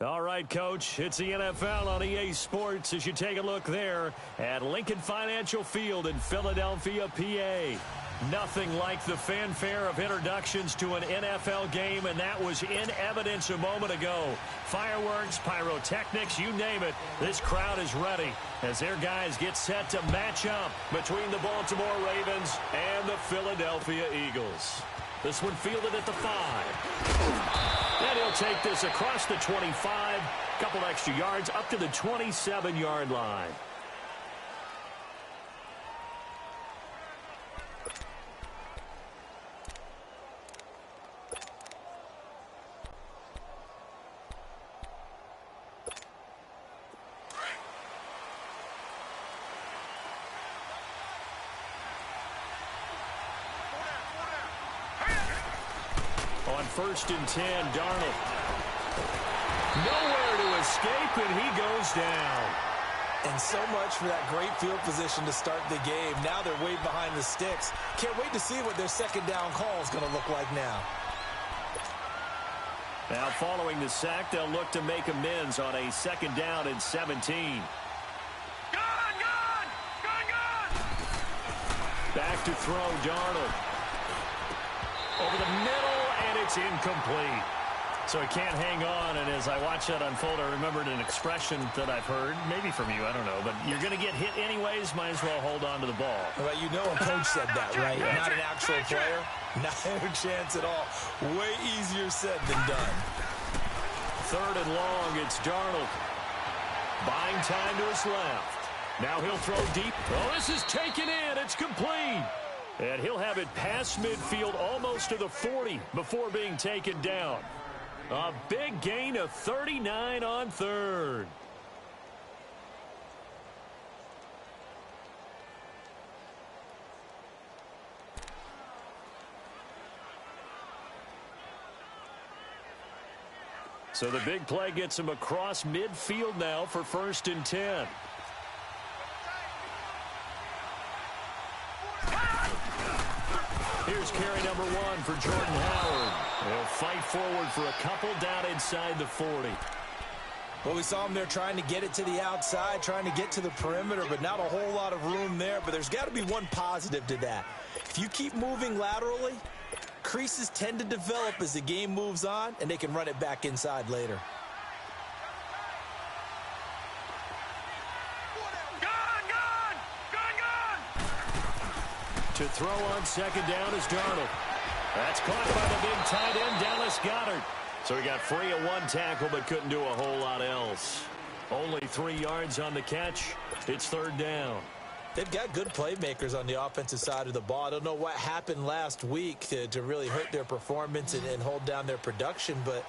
All right, Coach, it's the NFL on EA Sports as you take a look there at Lincoln Financial Field in Philadelphia, PA. Nothing like the fanfare of introductions to an NFL game, and that was in evidence a moment ago. Fireworks, pyrotechnics, you name it, this crowd is ready as their guys get set to match up between the Baltimore Ravens and the Philadelphia Eagles. This one fielded at the 5. And he'll take this across the 25, couple extra yards up to the 27-yard line. On 1st and 10, Darnold. Nowhere to escape, and he goes down. And so much for that great field position to start the game. Now they're way behind the sticks. Can't wait to see what their second down call is going to look like now. Now following the sack, they'll look to make amends on a 2nd down and 17. Back to throw, Darnold. Over the middle, and it's incomplete. So he can't hang on, and as I watch that unfold, I remembered an expression that I've heard, maybe from you, I don't know, but you're going to get hit anyways, might as well hold on to the ball. Well, you know a coach said that, right? Not an actual player. Not a chance at all. Way easier said than done. 3rd and long, it's Darnold. Buying time to his left. Now he'll throw deep. Oh, this is taken in. It's complete. And he'll have it past midfield almost to the 40 before being taken down. A big gain of 39 on 3rd. So the big play gets him across midfield now for 1st and 10. Here's carry number 1 for Jordan Howard. They'll fight forward for a couple down inside the 40. Well, we saw him there trying to get it to the outside, trying to get to the perimeter, but not a whole lot of room there. But there's got to be one positive to that. If you keep moving laterally, creases tend to develop as the game moves on, and they can run it back inside later. To throw on 2nd down is Darnold. That's caught by the big tight end, Dallas Goedert. So he got free of 1 tackle, but couldn't do a whole lot else. Only 3 yards on the catch. It's 3rd down. They've got good playmakers on the offensive side of the ball. I don't know what happened last week to really hurt their performance and hold down their production, but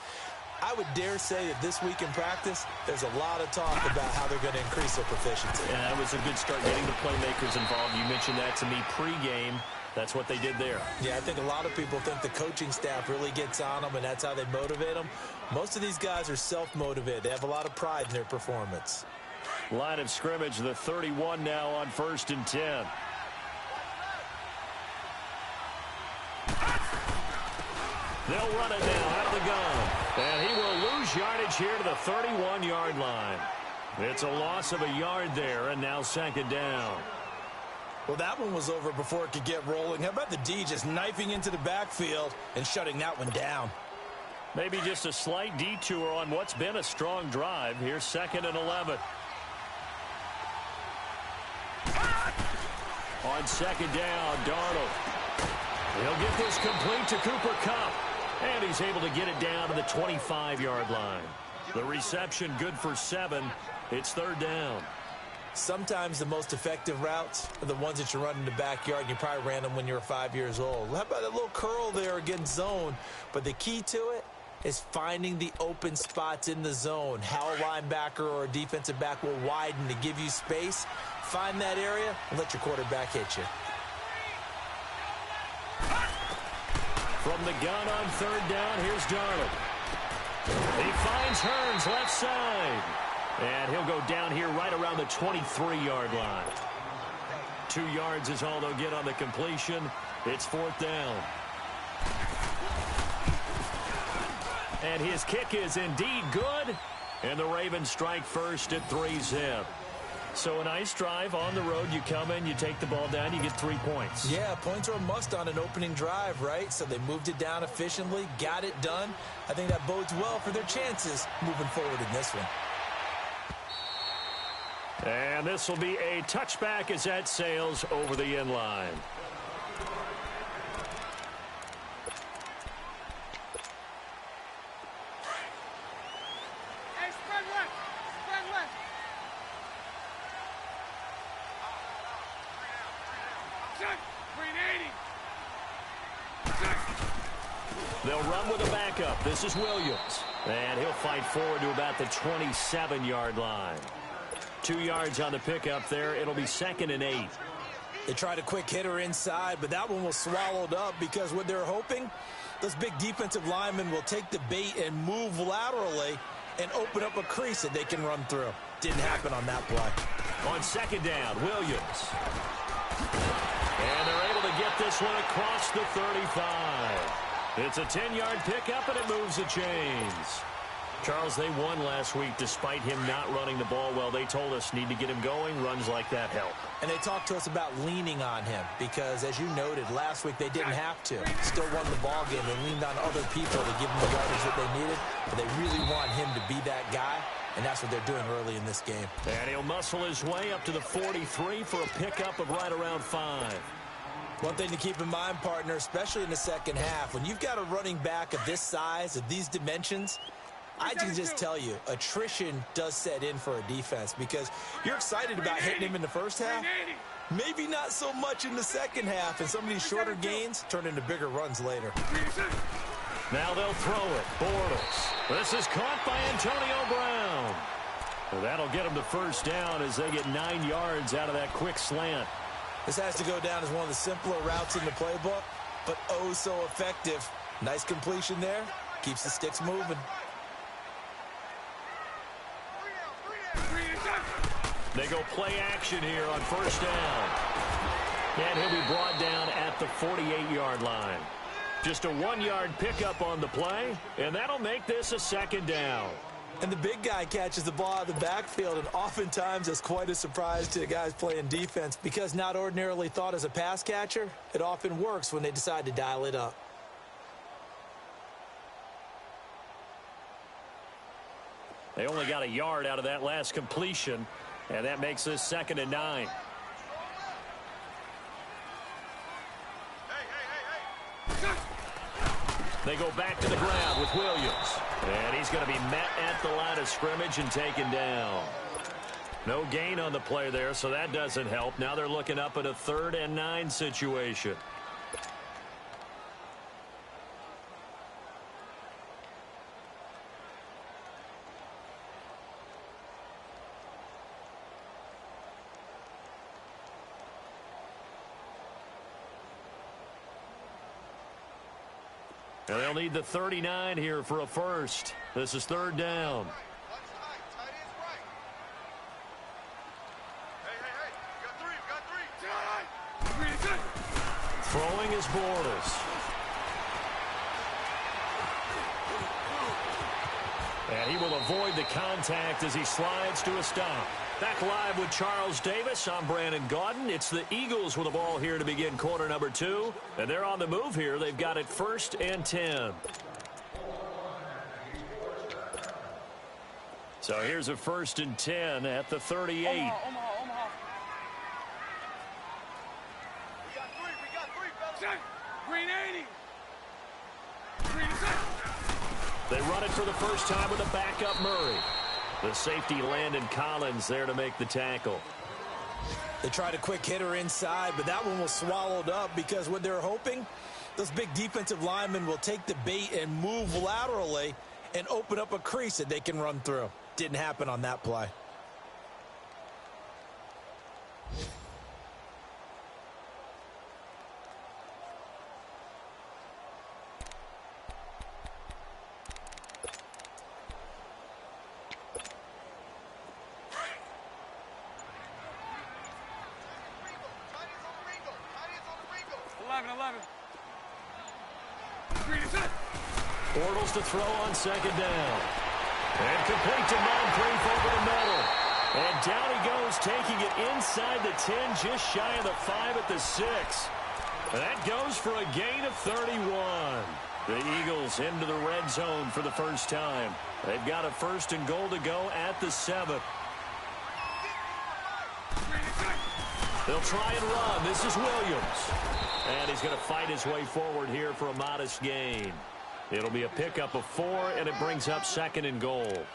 I would dare say that this week in practice, there's a lot of talk about how they're going to increase their proficiency. Yeah, that was a good start getting the playmakers involved. You mentioned that to me pregame. That's what they did there. Yeah, I think a lot of people think the coaching staff really gets on them, and that's how they motivate them. Most of these guys are self-motivated. They have a lot of pride in their performance. Line of scrimmage, the 31 now on 1st and 10. They'll run it now out of the gun. And he will lose yardage here to the 31-yard line. It's a loss of a yard there, and now 2nd down. Well, that one was over before it could get rolling. How about the D just knifing into the backfield and shutting that one down? Maybe just a slight detour on what's been a strong drive. Here's 2nd and 11. On 2nd down, Darnold. He'll get this complete to Cooper Kupp. And he's able to get it down to the 25-yard line. The reception good for 7. It's 3rd down. Sometimes the most effective routes are the ones that you run in the backyard. You probably ran them when you were 5 years old. How about a little curl there against zone? But the key to it is finding the open spots in the zone. How a linebacker or a defensive back will widen to give you space. Find that area and let your quarterback hit you. From the gun on 3rd down, here's Darnold. He finds Hearns left side. And he'll go down here right around the 23-yard line. 2 yards is all they'll get on the completion. It's 4th down. And his kick is indeed good. And the Ravens strike first at 3-zip. So a nice drive on the road. You come in, you take the ball down, you get 3 points. Yeah, points are a must on an opening drive, right? So they moved it down efficiently, got it done. I think that bodes well for their chances moving forward in this one. And this will be a touchback as that sails over the end line. They'll run with a backup. This is Williams. And he'll fight forward to about the 27-yard line. 2 yards on the pickup there. It'll be 2nd and 8. They tried a quick hitter inside, but that one was swallowed up because what they're hoping, those big defensive linemen will take the bait and move laterally and open up a crease that they can run through. Didn't happen on that play. On 2nd down, Williams. And they're able to get this one across the 35. It's a 10-yard pickup, and it moves the chains. Charles, they won last week despite him not running the ball well. They told us need to get him going. Runs like that help. And they talked to us about leaning on him because, as you noted, last week they didn't have to. Still won the ball game. They leaned on other people to give them the yardage that they needed, but they really want him to be that guy, and that's what they're doing early in this game. And he'll muscle his way up to the 43 for a pickup of right around 5. One thing to keep in mind, partner, especially in the second half, when you've got a running back of this size, of these dimensions, I can just tell you, attrition does set in for a defense because you're excited about hitting him in the first half. Maybe not so much in the second half, and some of these shorter gains turn into bigger runs later. Now they'll throw it. Bortles. This is caught by Antonio Brown. Well, that'll get them to first down as they get 9 yards out of that quick slant. This has to go down as one of the simpler routes in the playbook, but oh so effective. Nice completion there. Keeps the sticks moving. They go play action here on first down. And he'll be brought down at the 48-yard line. Just a 1-yard pickup on the play, and that'll make this a 2nd down. And the big guy catches the ball out of the backfield, and oftentimes it's quite a surprise to the guys playing defense because not ordinarily thought as a pass catcher, it often works when they decide to dial it up. They only got a yard out of that last completion, and that makes this 2nd and 9. They go back to the ground with Williams. And he's going to be met at the line of scrimmage and taken down. No gain on the play there, so that doesn't help. Now they're looking up at a 3rd and 9 situation. And they'll need the 39 here for a first. This is 3rd down. Throwing is Bortles. And he will avoid the contact as he slides to a stop. Back live with Charles Davis. I'm Brandon Gaudin. It's the Eagles with the ball here to begin quarter number 2. And they're on the move here. They've got it 1st and 10. So here's a 1st and 10 at the 38. Omaha. We got three, fellas. Green 80. Green set. They run it for the first time with a backup Murray. The safety Landon Collins there to make the tackle. They tried a quick hitter inside, but that one was swallowed up because what they're hoping, those big defensive linemen will take the bait and move laterally and open up a crease that they can run through. Didn't happen on that play. Bortles to throw on 2nd down. And complete to Moncrief over the middle. And down he goes, taking it inside the 10, just shy of the 5 at the 6. That goes for a gain of 31. The Eagles into the red zone for the first time. They've got a 1st and goal to go at the 7. They'll try and run. This is Williams. And he's going to fight his way forward here for a modest gain. It'll be a pickup of 4, and it brings up 2nd and goal.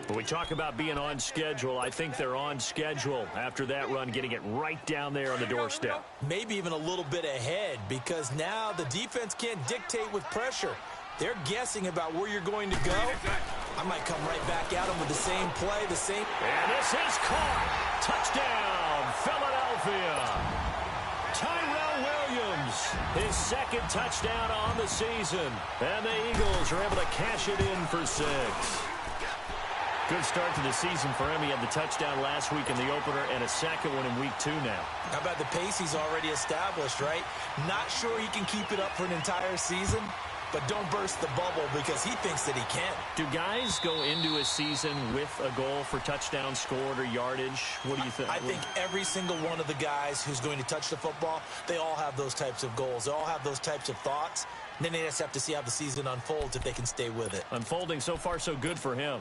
When we talk about being on schedule, I think they're on schedule after that run, getting it right down there on the doorstep. Maybe even a little bit ahead, because now the defense can't dictate with pressure. They're guessing about where you're going to go. I might come right back at them with the same play, the same. And this is caught. Touchdown, Philadelphia. Tyrell Williams, his 2nd touchdown on the season. And the Eagles are able to cash it in for 6. Good start to the season for him. He had the touchdown last week in the opener and a 2nd one in week 2 now. How about the pace he's already established, right? Not sure he can keep it up for an entire season, but don't burst the bubble because he thinks that he can. Do guys go into a season with a goal for touchdown scored or yardage? What do you think? I think every single one of the guys who's going to touch the football, they all have those types of goals. They all have those types of thoughts. And then they just have to see how the season unfolds if they can stay with it. Unfolding so far so good for him.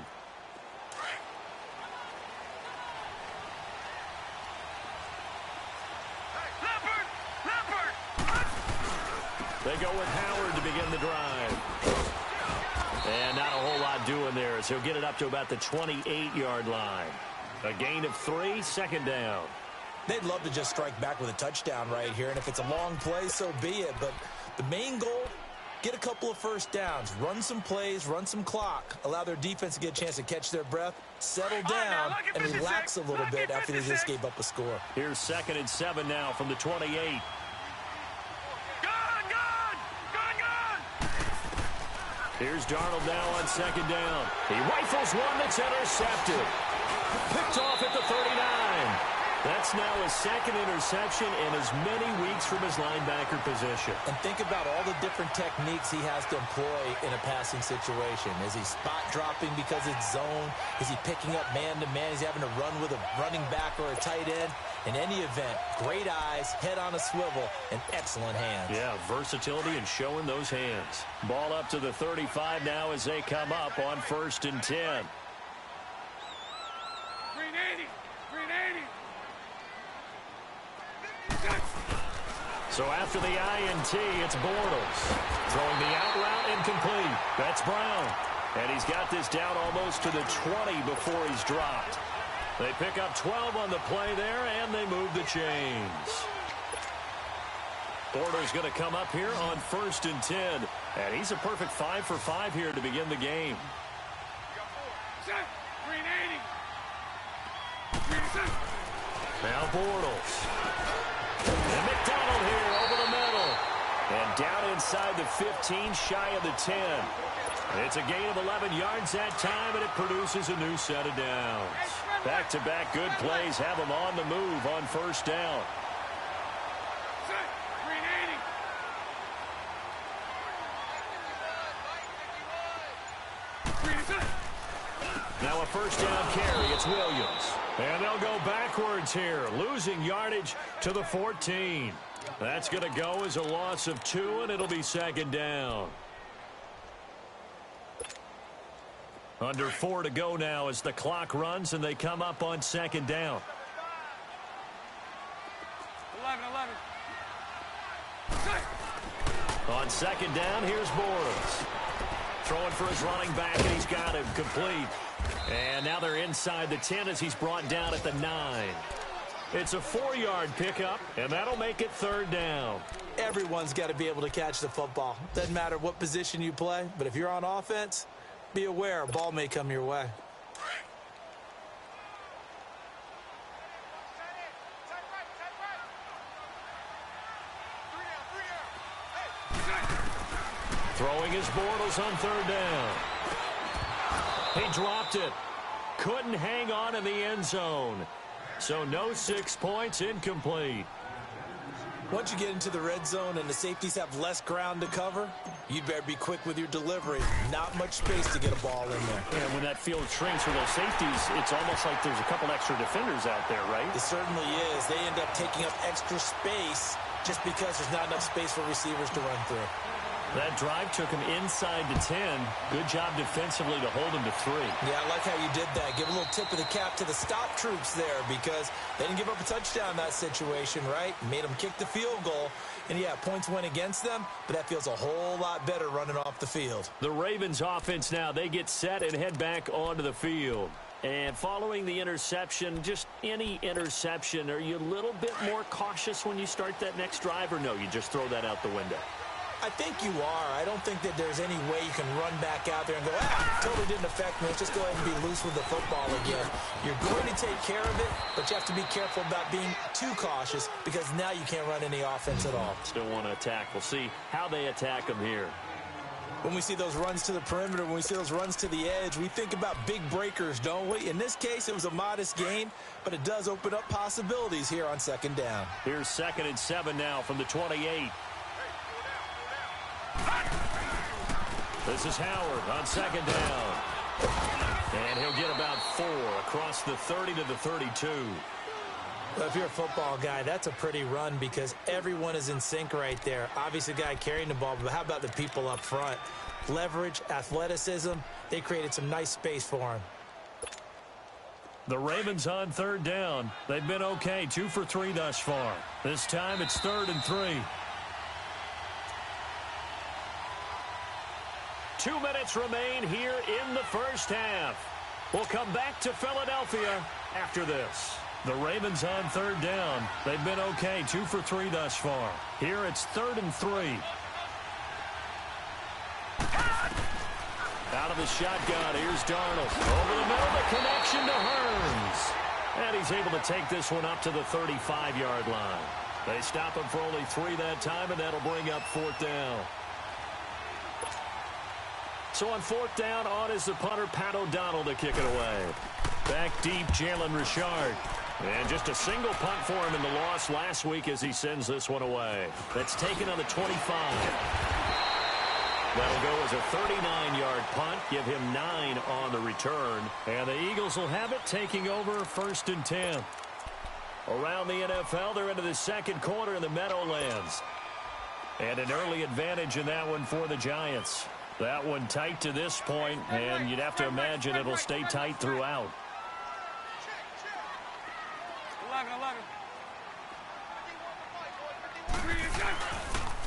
They go with Howard to begin the drive. And not a whole lot doing there as he'll get it up to about the 28-yard line. A gain of 3, 2nd down. They'd love to just strike back with a touchdown right here, and if it's a long play, so be it. But the main goal, get a couple of 1st downs, run some plays, run some clock, allow their defense to get a chance to catch their breath, settle down, and relax a little bit after they just gave up a score. Here's 2nd and 7 now from the 28. Here's Darnold now on 2nd down. He rifles one that's intercepted. Picked off at the 39. That's now his 2nd interception in as many weeks from his linebacker position. And think about all the different techniques he has to employ in a passing situation. Is he spot dropping because it's zone? Is he picking up man-to-man? Is he having to run with a running back or a tight end? In any event, great eyes, head on a swivel, and excellent hands. Yeah, versatility and showing those hands. Ball up to the 35 now as they come up on 1st and 10. Green 80. Green 80. So after the INT, it's Bortles. Throwing the out route incomplete. That's Brown. And he's got this down almost to the 20 before he's dropped. They pick up 12 on the play there, and they move the chains. Bortles going to come up here on 1st and 10. And he's a perfect 5 for 5 here to begin the game. Green 80. Green 7. Now Bortles. And McDonald here over the middle. And down inside the 15, shy of the 10. It's a gain of 11 yards that time, and it produces a new set of downs. Back-to-back good plays have them on the move on 1st down. Green 80. Green 7. Now a 1st down carry. It's Williams. And they'll go backwards here, losing yardage to the 14. That's going to go as a loss of 2, and it'll be 2nd down. Under 4 to go now as the clock runs, and they come up on 2nd down. 11. On 2nd down, here's Bortles. Throwing for his running back, and he's got him complete. And now they're inside the 10 as he's brought down at the 9. It's a 4-yard pickup, and that'll make it 3rd down. Everyone's got to be able to catch the football. Doesn't matter what position you play, but if you're on offense, be aware a ball may come your way. Throwing his Bortles on 3rd down. He dropped it. Couldn't hang on in the end zone. So no 6 points, incomplete. Once you get into the red zone and the safeties have less ground to cover, you'd better be quick with your delivery. Not much space to get a ball in there. And when that field shrinks for those safeties, it's almost like there's a couple extra defenders out there, right? It certainly is. They end up taking up extra space just because there's not enough space for receivers to run through. That drive took him inside the 10. Good job defensively to hold him to 3. Yeah, I like how you did that. Give a little tip of the cap to the stop troops there because they didn't give up a touchdown in that situation, right? Made them kick the field goal. And, yeah, points went against them, but that feels a whole lot better running off the field. The Ravens offense now, they get set and head back onto the field. And following the interception, just any interception, are you a little bit more cautious when you start that next drive, or no, you just throw that out the window? I think you are. I don't think that there's any way you can run back out there and go, totally didn't affect me. Let's just go ahead and be loose with the football again. You're going to take care of it, but you have to be careful about being too cautious because now you can't run any offense at all. Still want to attack. We'll see how they attack them here. When we see those runs to the perimeter, when we see those runs to the edge, we think about big breakers, don't we? In this case, it was a modest gain, but it does open up possibilities here on second down. Here's 2nd and 7 now from the 28. This is Howard on 2nd down. And he'll get about 4 across the 30 to the 32. Well, if you're a football guy, that's a pretty run because everyone is in sync right there. Obviously, the guy carrying the ball, but how about the people up front? Leverage, athleticism, they created some nice space for him. The Ravens on 3rd down. They've been okay, 2 for 3 thus far. This time it's 3rd and 3. 2 minutes remain here in the first half. We'll come back to Philadelphia after this. The Ravens on 3rd down. They've been okay, 2 for 3 thus far. Here it's 3rd and 3. Out of the shotgun, here's Darnold. Over the middle, the connection to Hearns. And he's able to take this one up to the 35-yard line. They stop him for only 3 that time, and that'll bring up 4th down. So on 4th down, on is the punter, Pat O'Donnell, to kick it away. Back deep, Jalen Richard. And just a single punt for him in the loss last week as he sends this one away. That's taken on the 25. That'll go as a 39-yard punt, give him 9 on the return. And the Eagles will have it, taking over 1st and 10. Around the NFL, they're into the second quarter in the Meadowlands. And an early advantage in that one for the Giants. That one tight to this point, and you'd have to imagine it'll stay tight throughout. 11.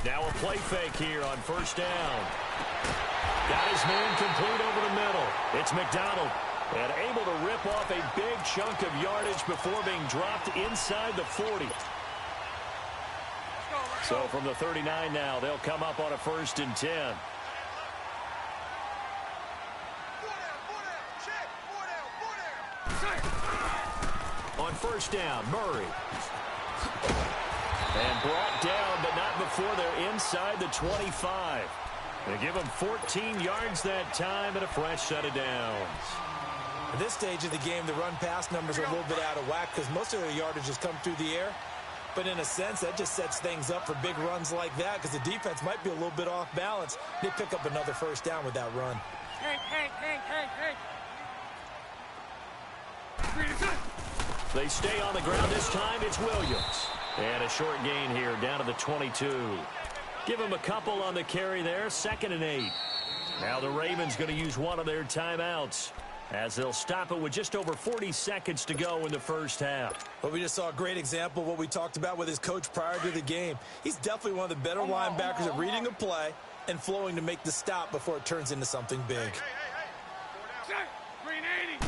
Now a play fake here on 1st down. Got his man complete over the middle. It's McDonald. And able to rip off a big chunk of yardage before being dropped inside the 40. So from the 39 now, they'll come up on a 1st and 10. On 1st down, Murray. And brought down, but not before they're inside the 25. They give them 14 yards that time and a fresh set of downs. At this stage of the game, the run-pass numbers are a little bit out of whack because most of their yardage has come through the air. But in a sense, that just sets things up for big runs like that because the defense might be a little bit off balance. They pick up another 1st down with that run. Hey. They stay on the ground this time. It's Williams. And a short gain here down to the 22. Give him a couple on the carry there. 2nd and 8. Now the Ravens going to use one of their timeouts as they'll stop it with just over 40 seconds to go in the first half. Well, we just saw a great example of what we talked about with his coach prior to the game. He's definitely one of the better linebackers at reading a play and flowing to make the stop before it turns into something big. Green 80.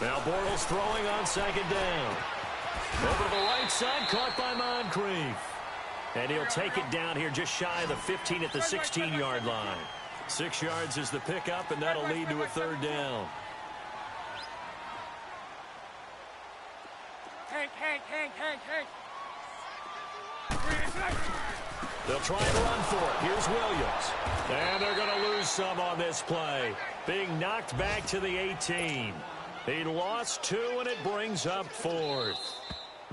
Now Bortles throwing on 2nd down. Over to the right side, caught by Moncrief. And he'll take it down here just shy of the 15 at the 16-yard line. 6 yards is the pickup, and that'll lead to a 3rd down. Hey. They'll try and run for it. Here's Williams. And they're going to lose some on this play. Being knocked back to the 18. He lost 2, and it brings up 4th.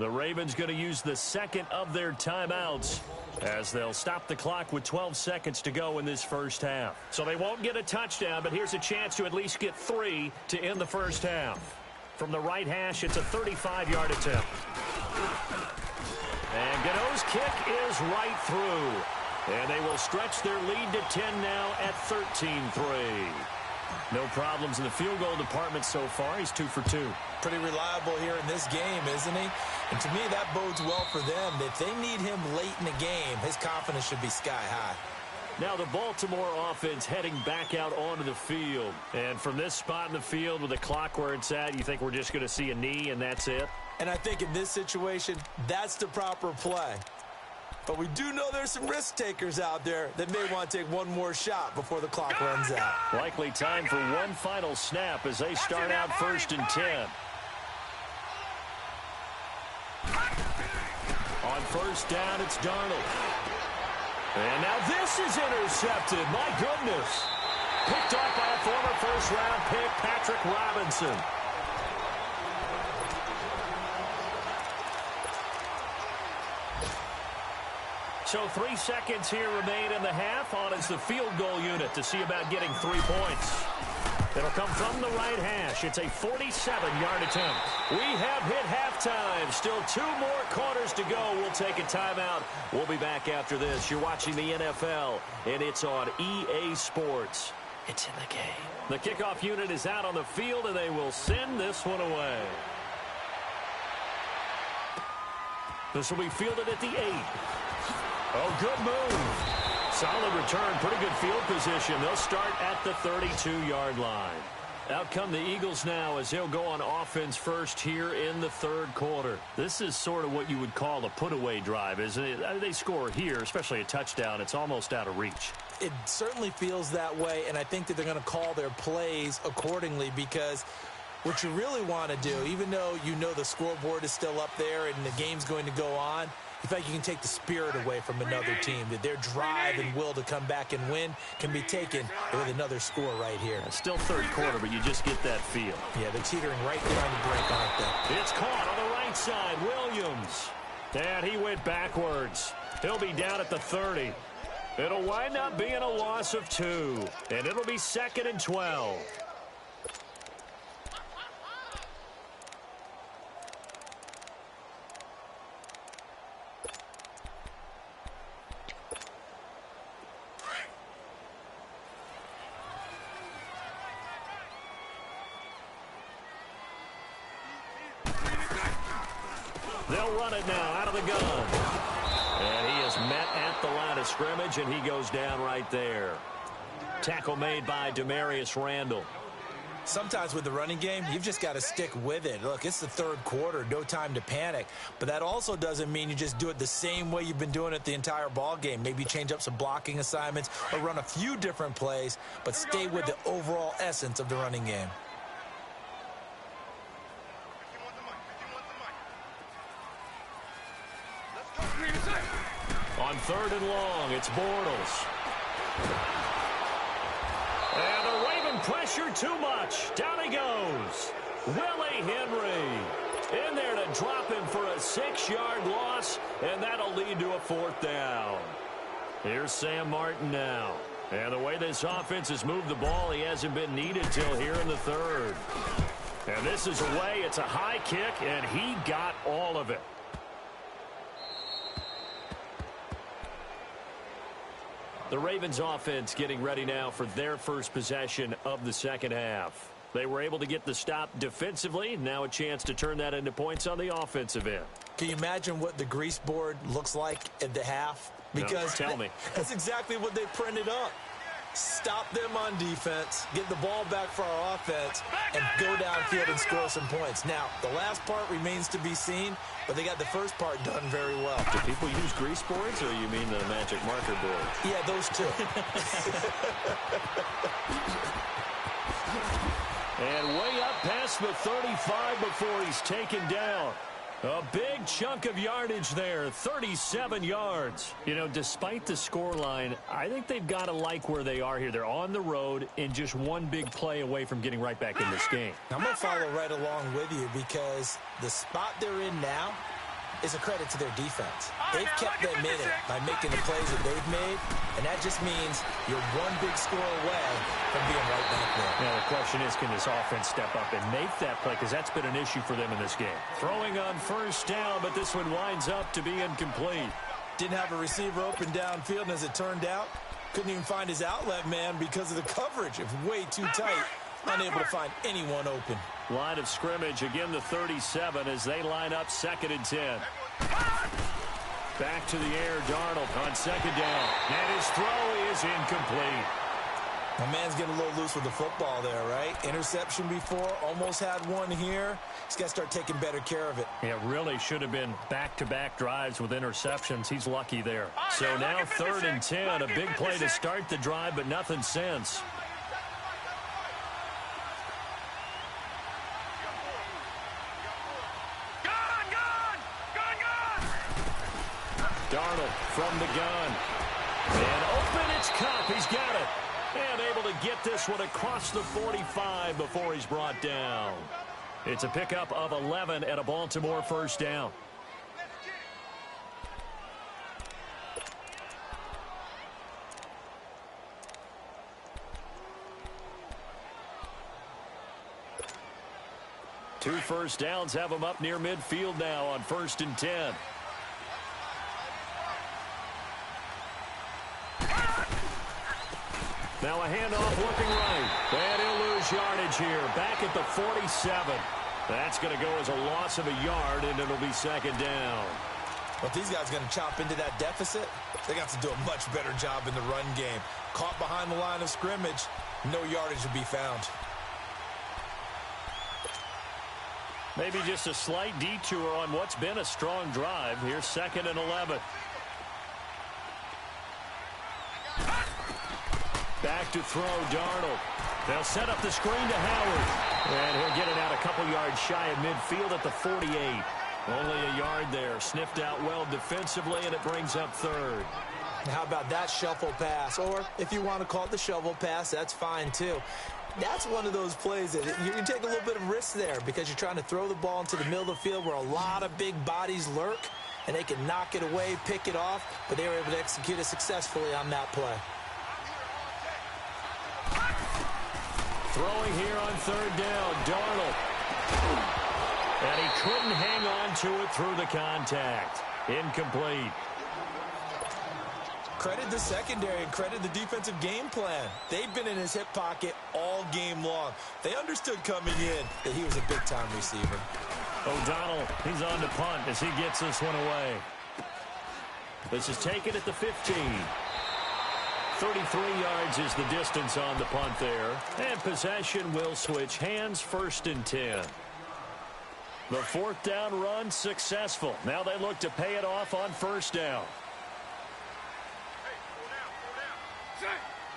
The Ravens going to use the second of their timeouts as they'll stop the clock with 12 seconds to go in this first half. So they won't get a touchdown, but here's a chance to at least get 3 to end the first half. From the right hash, it's a 35-yard attempt. And Gano's kick is right through. And they will stretch their lead to 10 now at 13-3. No problems in the field goal department so far. He's 2 for 2. Pretty reliable here in this game, isn't he? And to me, that bodes well for them. If they need him late in the game, his confidence should be sky high. Now the Baltimore offense heading back out onto the field. And from this spot in the field with the clock where it's at, you think we're just going to see a knee and that's it? And I think in this situation, that's the proper play. But we do know there's some risk takers out there that may want to take one more shot before the clock runs out. Likely time for one final snap as they start out 1st and 10. On 1st down, it's Darnold. And now this is intercepted. My goodness. Picked off by a former first-round pick, Patrick Robinson. So 3 seconds here remain in the half. On is the field goal unit to see about getting 3 points. It'll come from the right hash. It's a 47-yard attempt. We have hit halftime. Still 2 more quarters to go. We'll take a timeout. We'll be back after this. You're watching the NFL, and it's on EA Sports. It's in the game. The kickoff unit is out on the field, and they will send this one away. This will be fielded at the 8. Oh, good move. Solid return, pretty good field position. They'll start at the 32-yard line. Out come the Eagles now as they'll go on offense first here in the 3rd quarter. This is sort of what you would call a put-away drive, isn't it? They score here, especially a touchdown. It's almost out of reach. It certainly feels that way, and I think that they're going to call their plays accordingly because what you really want to do, even though you know the scoreboard is still up there and the game's going to go on, you think you can take the spirit away from another team, that their drive and will to come back and win can be taken with another score right here. It's still 3rd quarter, but you just get that feel. Yeah, they're teetering right there on the break, aren't they? It's caught on the right side. Williams. And he went backwards. He'll be down at the 30. It'll wind up being a loss of 2. And it'll be 2nd and 12. They'll run it now out of the gun. And he is met at the line of scrimmage, and he goes down right there. Tackle made by Demarius Randall. Sometimes with the running game, you've just got to stick with it. Look, it's the 3rd quarter, no time to panic. But that also doesn't mean you just do it the same way you've been doing it the entire ball game. Maybe change up some blocking assignments or run a few different plays, but stay with the overall essence of the running game. On 3rd and long, it's Bortles. And the Raven pressure too much. Down he goes. Willie Henry in there to drop him for a 6-yard loss, and that'll lead to a 4th down. Here's Sam Martin now. And the way this offense has moved the ball, he hasn't been needed till here in the 3rd. And this is away. It's a high kick, and he got all of it. The Ravens offense getting ready now for their first possession of the 2nd half. They were able to get the stop defensively. Now a chance to turn that into points on the offensive end. Can you imagine what the grease board looks like at the half? Because no, tell me. That's exactly what they printed up. Stop them on defense, get the ball back for our offense, and go downfield and score some points. Now, the last part remains to be seen, but they got the first part done very well. Do people use grease boards, or you mean the magic marker board? Yeah, those two. And way up past the 35 before he's taken down. A big chunk of yardage there, 37 yards. You know, despite the scoreline, I think they've got to like where they are here. They're on the road and just one big play away from getting right back in this game. I'm going to follow right along with you because the spot they're in now, is a credit to their defense. They've kept them in it by making the plays that they've made, and that just means you're one big score away from being right back there. Now, the question is, can this offense step up and make that play? Because that's been an issue for them in this game. Throwing on first down, but this one winds up to be incomplete. Didn't have a receiver open downfield, and as it turned out, couldn't even find his outlet man because of the coverage. It was way too tight. Unable to find anyone open. Line of scrimmage, again the 37 as they line up 2nd and 10. Back to the air, Darnold on 2nd down. And his throw is incomplete. My man's getting a little loose with the football there, right? Interception before, almost had one here. He's got to start taking better care of it. It really should have been back-to-back drives with interceptions. He's lucky there. So now 3rd and 10, a big play to start the drive, but nothing since. Darnold from the gun. And open, it's Kupp. He's got it. And able to get this one across the 45 before he's brought down. It's a pickup of 11 at a Baltimore first down. Two first downs have them up near midfield now on 1st and 10. Now a handoff looking right. And he'll lose yardage here. Back at the 47. That's going to go as a loss of a yard, and it'll be 2nd down. But these guys are going to chop into that deficit. They got to do a much better job in the run game. Caught behind the line of scrimmage. No yardage to be found. Maybe just a slight detour on what's been a strong drive. Here's 2nd and 11. Back to throw, Darnold. They'll set up the screen to Howard. And he'll get it out a couple yards shy of midfield at the 48. Only a yard there. Sniffed out well defensively, and it brings up 3rd. How about that shuffle pass? Or if you want to call it the shovel pass, that's fine too. That's one of those plays that you can take a little bit of risk there because you're trying to throw the ball into the middle of the field where a lot of big bodies lurk, and they can knock it away, pick it off, but they were able to execute it successfully on that play. Throwing here on 3rd down, Darnold. And he couldn't hang on to it through the contact. Incomplete. Credit the secondary and credit the defensive game plan. They've been in his hip pocket all game long. They understood coming in that he was a big-time receiver. O'Donnell, he's on to punt as he gets this one away. This is taken at the 15. 33 yards is the distance on the punt there. And possession will switch hands, 1st and 10. The 4th down run successful. Now they look to pay it off on 1st down. Set.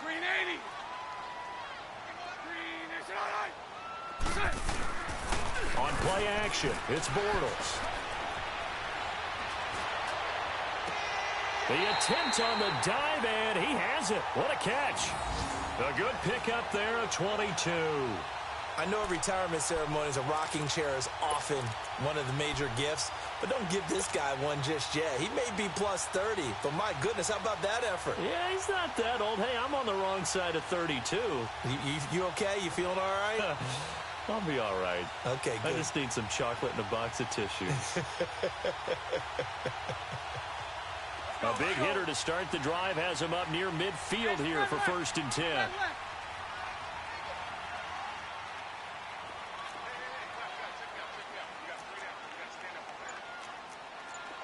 Green 80. Green is all right. Set. On play action, it's Bortles. The attempt on the dive, and he has it. What a catch. A good pickup there of 22. I know retirement ceremonies, a rocking chair is often one of the major gifts, but don't give this guy one just yet. He may be plus 30, but my goodness, how about that effort? Yeah, he's not that old. Hey, I'm on the wrong side of 32. You okay? You feeling all right? I'll be all right. Okay, good. I just need some chocolate and a box of tissues. A big hitter to start the drive has him up near midfield here for 1st and 10.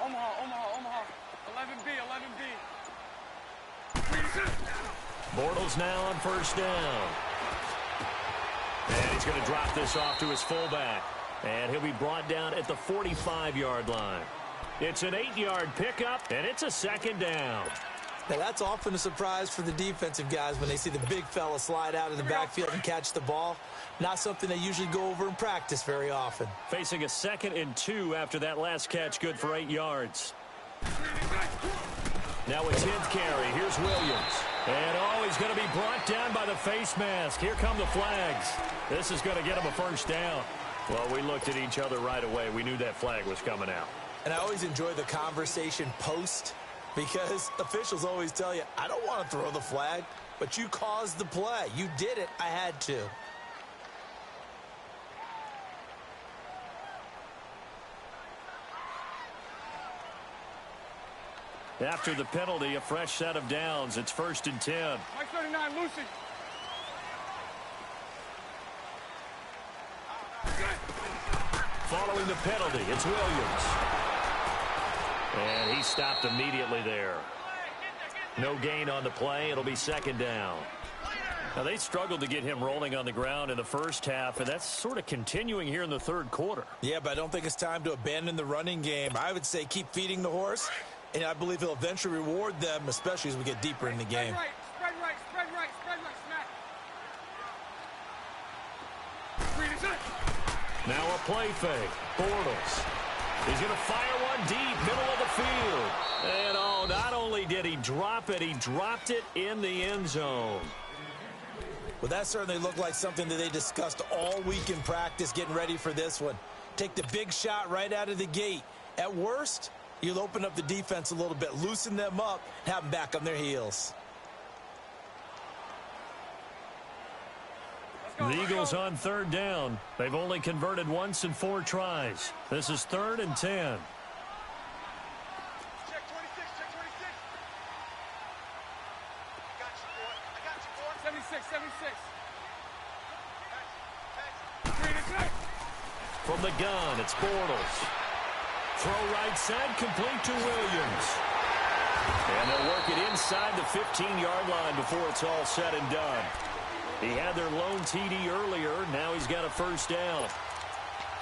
Omaha. 11B. Bortles now on 1st down. And he's going to drop this off to his fullback. And he'll be brought down at the 45-yard line. It's an 8-yard pickup, and it's a 2nd down. Now, that's often a surprise for the defensive guys when they see the big fella slide out of the backfield and catch the ball. Not something they usually go over in practice very often. Facing a 2nd and 2 after that last catch, good for 8 yards. Now a 10th carry. Here's Williams. And, he's going to be brought down by the face mask. Here come the flags. This is going to get him a 1st down. Well, we looked at each other right away. We knew that flag was coming out. And I always enjoy the conversation post because officials always tell you, I don't want to throw the flag, but you caused the play. You did it. I had to. After the penalty, a fresh set of downs. It's 1st and 10. Mike 39, Lucy. Following the penalty, it's Williams. And he stopped immediately there. No gain on the play. It'll be 2nd down. Now, they struggled to get him rolling on the ground in the first half, and that's sort of continuing here in the 3rd quarter. Yeah, but I don't think it's time to abandon the running game. I would say keep feeding the horse, and I believe he'll eventually reward them, especially as we get deeper in the game. Spread right, spread right, spread right, smack. Green is it. Now a play fake. Bortles. He's going to fire one deep, middle of the field. And oh, not only did he drop it, he dropped it in the end zone. Well, that certainly looked like something that they discussed all week in practice getting ready for this one. Take the big shot right out of the gate. At worst, you'll open up the defense a little bit, loosen them up, have them back on their heels. The Eagles on 3rd down. They've only converted once in 4 tries. This is 3rd and 10. Check 26, check 26. 76, 76. Green is it. From the gun, it's Bortles. Throw right side, complete to Williams. And they'll work it inside the 15-yard line before it's all said and done. He had their lone TD earlier. Now he's got a 1st down.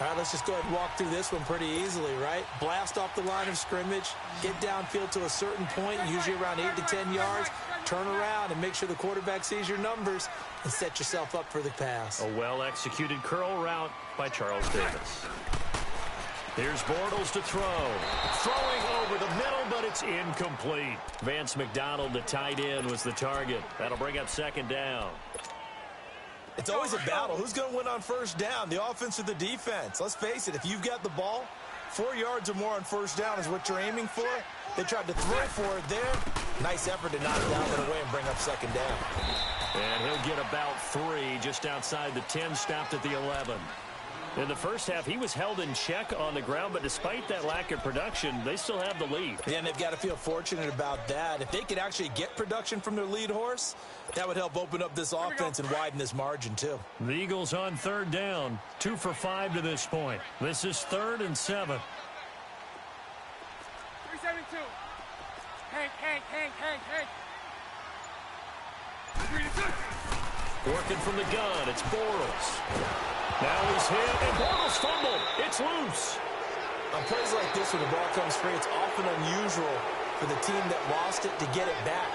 All right, let's just go ahead and walk through this one pretty easily, right? Blast off the line of scrimmage, get downfield to a certain point, usually around 8 to 10 yards, turn around and make sure the quarterback sees your numbers and set yourself up for the pass. A well-executed curl route by Charles Davis. Here's Bortles to throw. Throwing over the middle, but it's incomplete. Vance McDonald, the tight end, was the target. That'll bring up 2nd down. It's always a battle. Who's going to win on 1st down, the offense or the defense? Let's face it, if you've got the ball, 4 yards or more on 1st down is what you're aiming for. They tried to throw for it there. Nice effort to knock it out of the way and bring up 2nd down. And he'll get about 3 just outside the 10, stopped at the 11. In the first half, he was held in check on the ground, but despite that lack of production, they still have the lead. Yeah, and they've got to feel fortunate about that. If they could actually get production from their lead horse, that would help open up this offense and widen this margin, too. The Eagles on 3rd down, 2 for 5 to this point. This is 3rd and 7. 372. Hank. Green is it. Working from the gun, it's Bortles. Now he's hit, and Bortles fumbled. It's loose. On plays like this, when the ball comes free, it's often unusual for the team that lost it to get it back.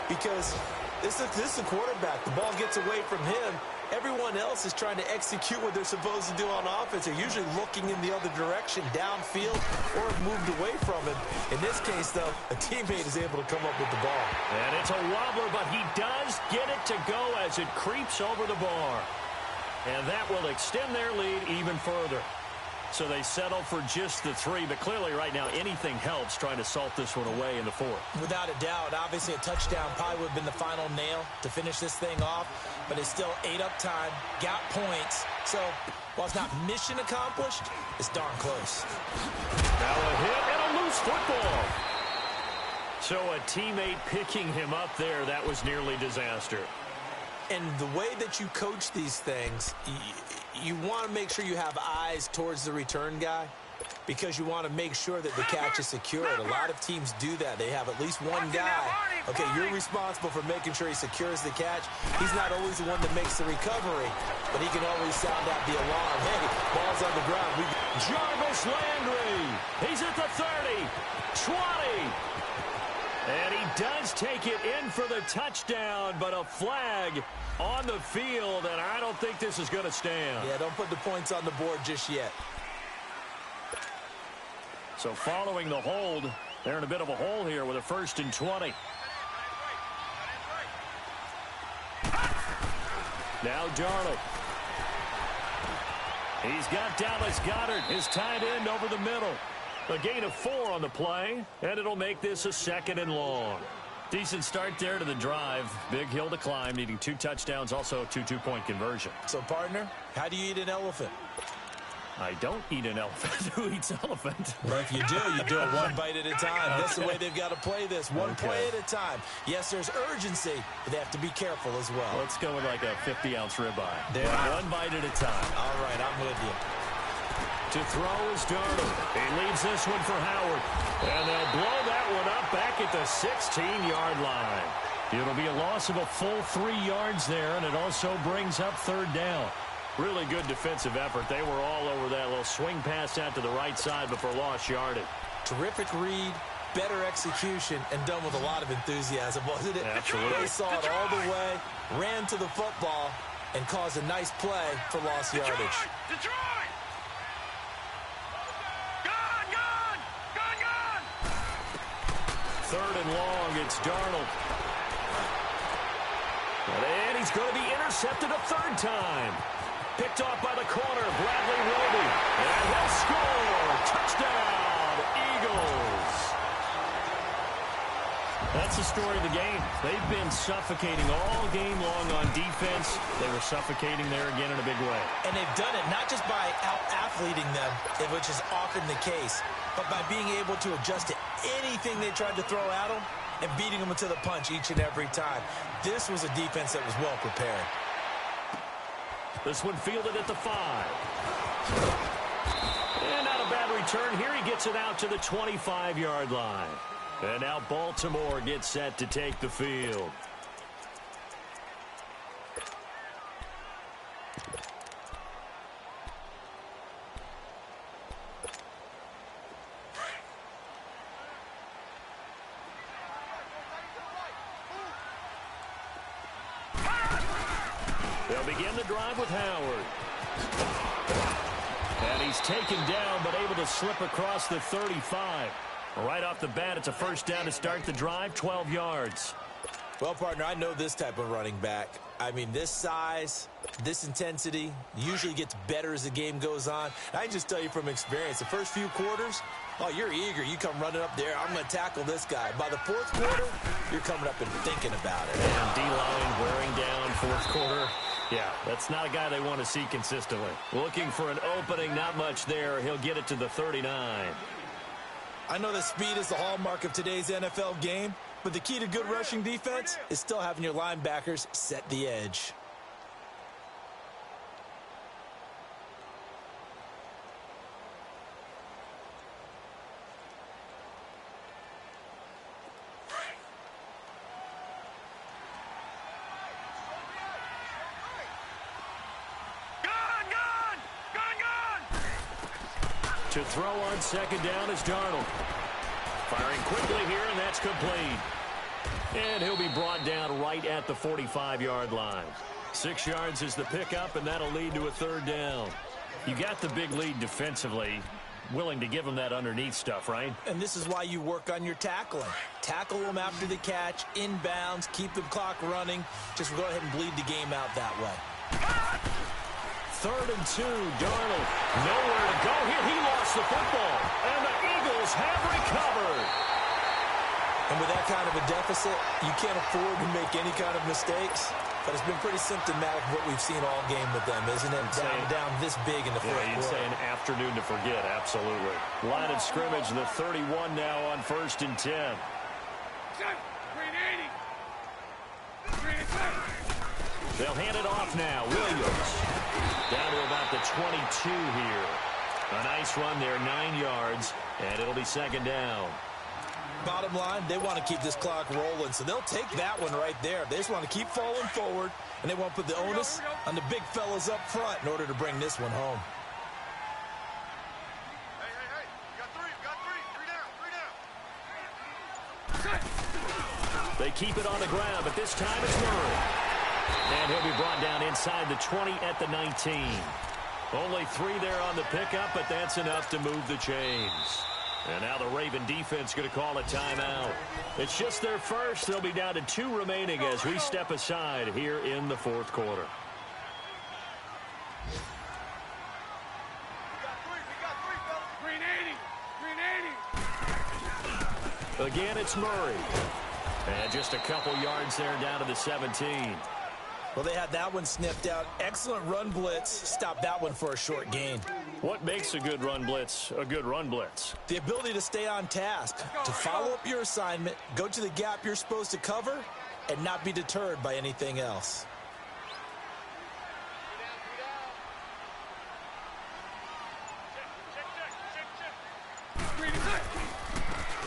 Because this is a quarterback. The ball gets away from him. Everyone else is trying to execute what they're supposed to do on offense. They're usually looking in the other direction, downfield, or have moved away from him. In this case, though, a teammate is able to come up with the ball. And it's a wobbler, but he does get it to go as it creeps over the bar. And that will extend their lead even further. So they settle for just the 3, but clearly right now anything helps trying to salt this one away in the 4th. Without a doubt, obviously a touchdown probably would have been the final nail to finish this thing off, but it's still 8 up time, got points. So while it's not mission accomplished, it's darn close. Now a hit and a loose football. So a teammate picking him up there, that was nearly disaster. And the way that you coach these things, you want to make sure you have eyes towards the return guy because you want to make sure that the catch is secured. A lot of teams do that. They have at least one guy. Okay, you're responsible for making sure he secures the catch. He's not always the one that makes the recovery, but he can always sound out the alarm. Hey, ball's on the ground. Jarvis Landry. He's at the 30, 20. And he does take it in for the touchdown, but a flag on the field, and I don't think this is going to stand. Yeah, don't put the points on the board just yet. So following the hold, they're in a bit of a hole here with a 1st and 20. Now Darnold. He's got Dallas Goedert, his tight end, over the middle. A gain of 4 on the play, and it'll make this a 2nd and long. Decent start there to the drive. Big hill to climb, needing 2 touchdowns, also a 2 two-point conversion. So, partner, how do you eat an elephant? I don't eat an elephant. Who eats elephant? Well, if you do it one bite at a time. That's the way they've got to play this. One play at a time. Yes, there's urgency, but they have to be careful as well. Let's go with like a 50-ounce ribeye. There. One bite at a time. All right, I'm with you. To throw is Darnold. He leaves this one for Howard. And they'll blow that one up back at the 16-yard line. It'll be a loss of a full 3 yards there, and it also brings up 3rd down. Really good defensive effort. They were all over that little swing pass out to the right side before lost yardage. Terrific read, better execution, and done with a lot of enthusiasm, wasn't it? Absolutely. They saw it all the way, ran to the football, and caused a nice play for lost yardage. Detroit! Gone! 3rd and long, it's Darnold. And he's going to be intercepted a 3rd time. Picked off by the corner, Bradley Roby. And he'll score! Touchdown, Eagles! That's the story of the game. They've been suffocating all game long on defense. They were suffocating there again in a big way. And they've done it not just by out-athleting them, which is often the case, but by being able to adjust to anything they tried to throw at them and beating them to the punch each and every time. This was a defense that was well prepared. This one fielded at the 5. And not a bad return here. He gets it out to the 25-yard line. And now Baltimore gets set to take the field. They'll begin the drive with Howard. And he's taken down, but able to slip across the 35. Right off the bat, it's a 1st down to start the drive, 12 yards. Well, partner, I know this type of running back. I mean, this size, this intensity usually gets better as the game goes on. I can just tell you from experience, the first few quarters, oh, you're eager. You come running up there. I'm going to tackle this guy. By the 4th quarter, you're coming up and thinking about it. And D-line wearing down 4th quarter. Yeah, that's not a guy they want to see consistently. Looking for an opening, not much there. He'll get it to the 39. I know that speed is the hallmark of today's NFL game, but the key to good rushing defense is still having your linebackers set the edge. To throw on 2nd down is Darnold. Firing quickly here, and that's complete. And he'll be brought down right at the 45-yard line. 6 yards is the pickup, and that'll lead to a 3rd down. You got the big lead defensively. Willing to give them that underneath stuff, right? And this is why you work on your tackling. Tackle them after the catch, inbounds, keep the clock running. Just go ahead and bleed the game out that way. 3rd and 2, Darnold. Nowhere to go here. He lost the football. And the Eagles have recovered. And with that kind of a deficit, you can't afford to make any kind of mistakes. But it's been pretty symptomatic of what we've seen all game with them, isn't it? Down this big in the fourth quarter. You'd say an afternoon to forget, absolutely. Line of scrimmage, the 31 now on 1st and 10. Green 80. Green 7. They'll hand it off now. Williams down to about the 22 here. A nice run there, 9 yards, and it'll be 2nd down. Bottom line, they want to keep this clock rolling, so they'll take that one right there. They just want to keep falling forward, and they want to put the onus on the big fellas up front in order to bring this one home. Hey. You got 3 down. They keep it on the ground, but this time it's Murray. And he'll be brought down inside the 20 at the 19. Only 3 there on the pickup, but that's enough to move the chains. And now the Raven defense going to call a timeout. It's just their first. They'll be down to 2 remaining as we step aside here in the 4th quarter. Green 80. Green Again, it's Murray. And just a couple yards there down to the 17. Well, they had that one sniffed out. Excellent run blitz. Stop that one for a short gain. What makes a good run blitz a good run blitz? The ability to stay on task, to follow up your assignment, go to the gap you're supposed to cover, and not be deterred by anything else.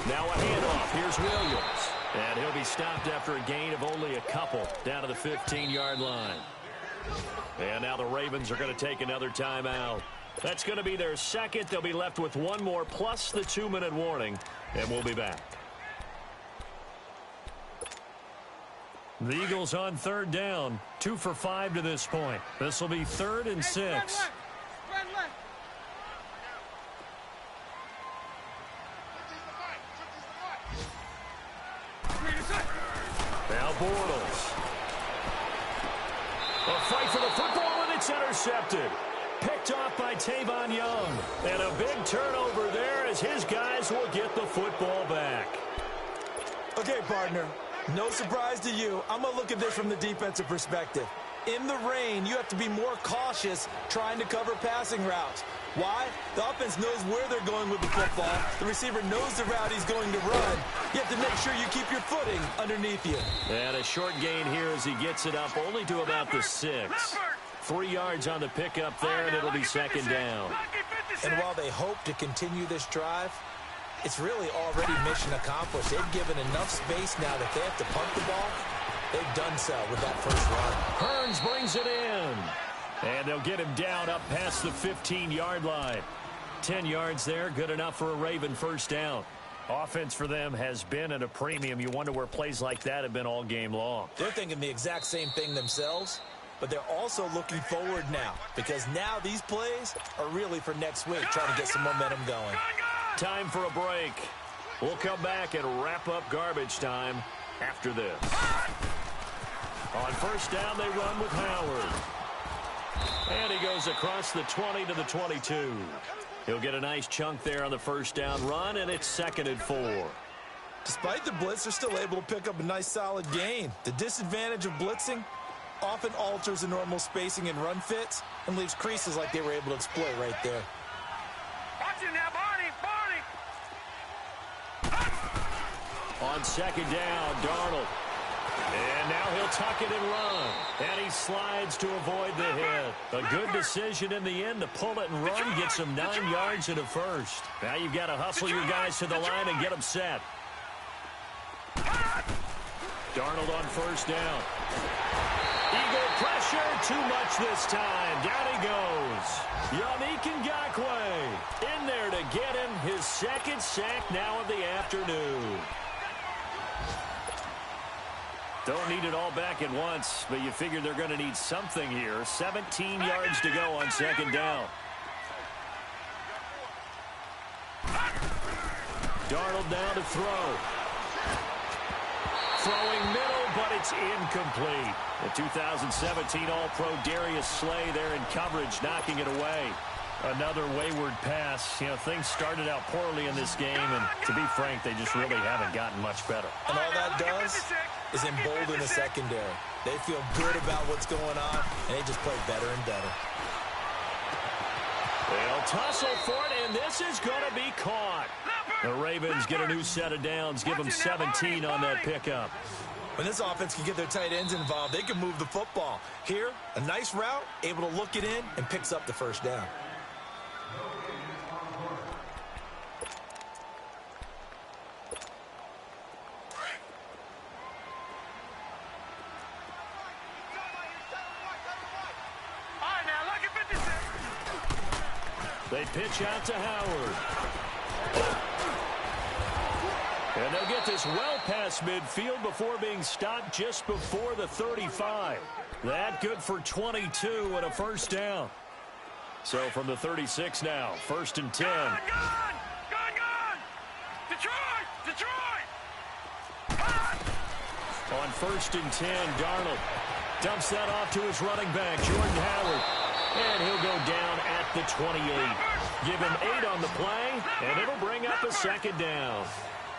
Now a handoff. Here's Williams. And he'll be stopped after a gain of only a couple down to the 15-yard line. And now the Ravens are going to take another timeout. That's going to be their second. They'll be left with one more plus the 2-minute warning, and we'll be back. The Eagles on third down, 2 for 5 to this point. This will be 3rd and 6. Now Bortles. A fight for the football, and it's intercepted. Picked off by Tavon Young. And a big turnover there as his guys will get the football back. Okay, partner. No surprise to you. I'm going to look at this from the defensive perspective. In the rain, you have to be more cautious trying to cover passing routes. Why? The offense knows where they're going with the football. The receiver knows the route he's going to run. You have to make sure you keep your footing underneath you. And a short gain here as he gets it up only to about the 6. 3 yards on the pickup there, and it'll be 2nd down. And while they hope to continue this drive, it's really already mission accomplished. They've given enough space now that they have to punt the ball. They've done so with that first run. Hearns brings it in. And they'll get him down up past the 15-yard line. 10 yards there, good enough for a Raven first down. Offense for them has been at a premium. You wonder where plays like that have been all game long. They're thinking the exact same thing themselves, but they're also looking forward now because now these plays are really for next week, trying to get some momentum going. Time for a break. We'll come back and wrap up garbage time after this. On first down, they run with Howard. And he goes across the 20 to the 22. He'll get a nice chunk there on the first down run, and it's 2nd and 4. Despite the blitz, they're still able to pick up a nice solid gain. The disadvantage of blitzing often alters the normal spacing and run fits and leaves creases like they were able to exploit right there. Watch it now, Barney. On 2nd down, Darnold. And now he'll tuck it and run. And he slides to avoid the hit. A good decision in the end to pull it and run. Gets him 9 yards and a first. Now you've got to hustle your guys to the line and get them set. Darnold on first down. Eagle pressure. Too much this time. Down he goes. Yannick Ngakoue in there to get him his 2nd sack now of the afternoon. Don't need it all back at once, but you figure they're going to need something here. 17 yards to go on 2nd down. Darnold now to throw. Throwing middle, but it's incomplete. The 2017 All-Pro Darius Slay there in coverage, knocking it away. Another wayward pass. You know, things started out poorly in this game, and to be frank, they just really haven't gotten much better. And all that does is embolden the secondary. They feel good about what's going on, and they just play better and better. They'll tussle for it, and this is going to be caught. The Ravens get a new set of downs, give them 17 on that pickup. When this offense can get their tight ends involved, they can move the football. Here, a nice route, able to look it in, and picks up the first down. They pitch out to Howard. And they'll get this well past midfield before being stopped just before the 35. That good for 22 and a first down. So from the 36 now, 1st and 10. Gone! Detroit! On 1st and 10, Darnold dumps that off to his running back, Jordan Howard. And he'll go down at the 28. Give him 8 on the play, and it'll bring up a 2nd down.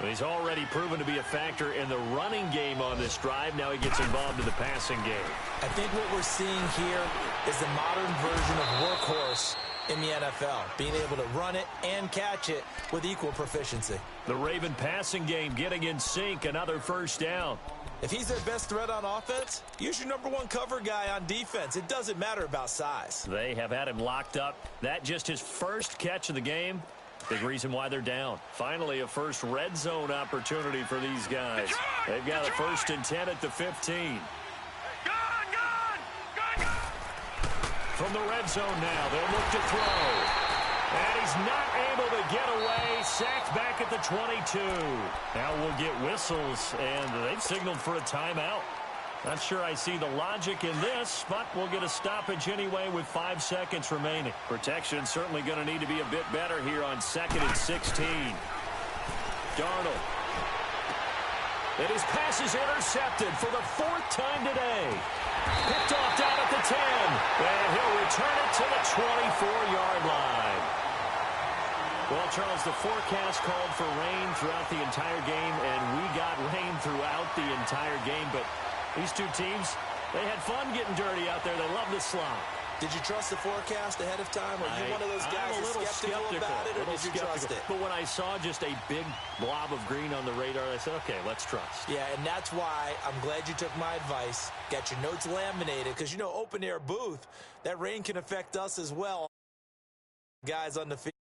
He's already proven to be a factor in the running game on this drive. Now he gets involved in the passing game. I think what we're seeing here is the modern version of workhorse in the NFL, being able to run it and catch it with equal proficiency. The Raven passing game getting in sync, another first down. If he's their best threat on offense, use your #1 cover guy on defense. It doesn't matter about size. They have had him locked up. That just his first catch of the game. Big reason why they're down. Finally, a first red zone opportunity for these guys. They've got a 1st and 10 at the 15. From the red zone now, they'll look to throw. And he's not able to get away. Sacked back at the 22. Now we'll get whistles, and they've signaled for a timeout. Not sure I see the logic in this, but we'll get a stoppage anyway with 5 seconds remaining. Protection certainly going to need to be a bit better here on 2nd and 16. Darnold. And his pass is intercepted for the 4th time today. Picked off down at the 10. And he'll return it to the 24-yard line. Well, Charles, the forecast called for rain throughout the entire game, and we got rain throughout the entire game. But these two teams, they had fun getting dirty out there. They love the slop. Did you trust the forecast ahead of time? Or are you one of those guys I'm a little skeptical about it, or did you trust it? But when I saw just a big blob of green on the radar, I said, okay, let's trust. Yeah, and that's why I'm glad you took my advice. Got your notes laminated, because, you know, open-air booth, that rain can affect us as well. Guys on the field.